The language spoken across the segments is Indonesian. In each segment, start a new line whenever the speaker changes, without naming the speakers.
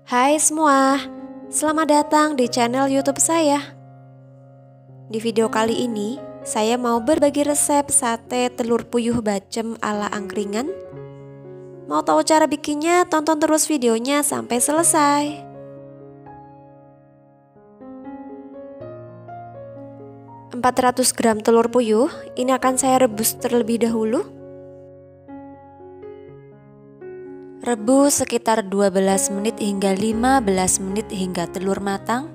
Hai semua, selamat datang di channel YouTube saya. Di video kali ini, saya mau berbagi resep sate telur puyuh bacem ala angkringan. Mau tahu cara bikinnya? Tonton terus videonya sampai selesai. ...400 gram telur puyuh, ini akan saya rebus terlebih dahulu. Rebus sekitar 12 menit hingga 15 menit hingga telur matang.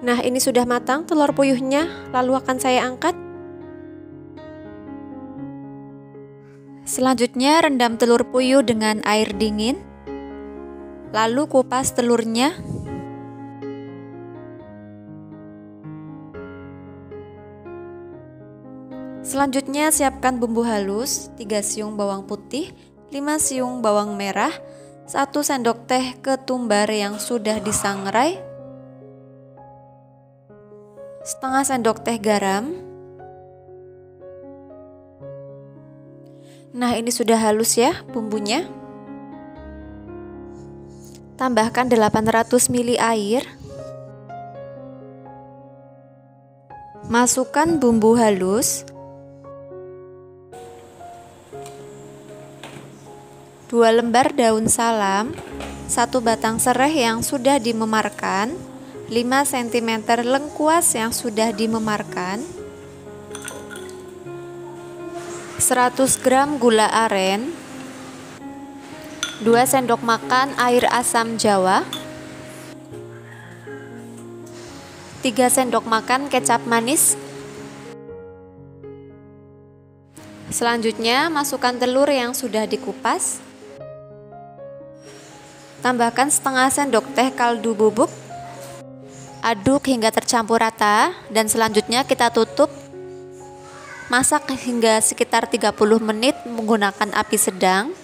Nah, ini sudah matang telur puyuhnya, lalu akan saya angkat. Selanjutnya rendam telur puyuh dengan air dingin. Lalu kupas telurnya. Selanjutnya siapkan bumbu halus, 3 siung bawang putih, 5 siung bawang merah, 1 sendok teh ketumbar yang sudah disangrai, setengah sendok teh garam. Nah, ini sudah halus ya bumbunya. Tambahkan 800 ml air. Masukkan bumbu halus, 2 lembar daun salam, 1 batang serai yang sudah dimemarkan, 5 cm lengkuas yang sudah dimemarkan, 100 gram gula aren, 2 sendok makan air asam jawa, 3 sendok makan kecap manis. Selanjutnya masukkan telur yang sudah dikupas. Tambahkan setengah sendok teh kaldu bubuk. Aduk hingga tercampur rata dan selanjutnya kita tutup. Masak hingga sekitar 30 menit menggunakan api sedang.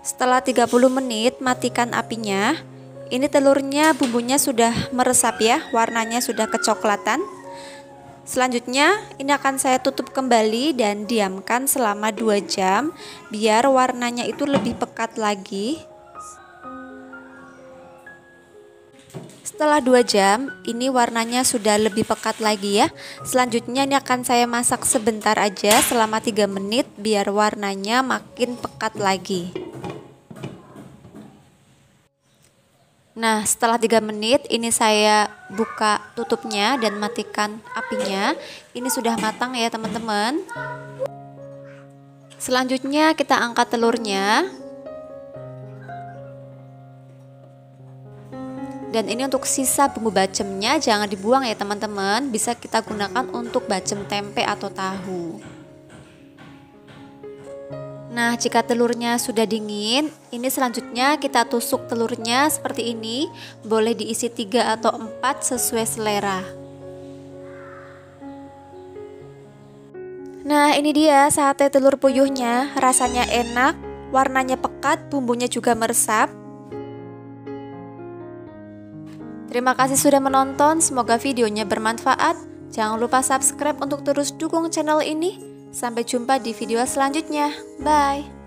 Setelah 30 menit matikan apinya. Ini telurnya bumbunya sudah meresap ya, warnanya sudah kecoklatan. Selanjutnya ini akan saya tutup kembali dan diamkan selama 2 jam biar warnanya itu lebih pekat lagi. Setelah 2 jam ini warnanya sudah lebih pekat lagi ya. Selanjutnya ini akan saya masak sebentar aja selama 3 menit biar warnanya makin pekat lagi. Nah, setelah 3 menit ini saya buka tutupnya dan matikan apinya. Ini sudah matang ya teman-teman. Selanjutnya kita angkat telurnya. Dan ini untuk sisa bumbu bacemnya jangan dibuang ya teman-teman. Bisa kita gunakan untuk bacem tempe atau tahu. Nah, jika telurnya sudah dingin, ini selanjutnya kita tusuk telurnya seperti ini. Boleh diisi 3 atau 4 sesuai selera. Nah, ini dia sate telur puyuhnya. Rasanya enak, warnanya pekat, bumbunya juga meresap. Terima kasih sudah menonton, semoga videonya bermanfaat. Jangan lupa subscribe untuk terus dukung channel ini. Sampai jumpa di video selanjutnya. Bye.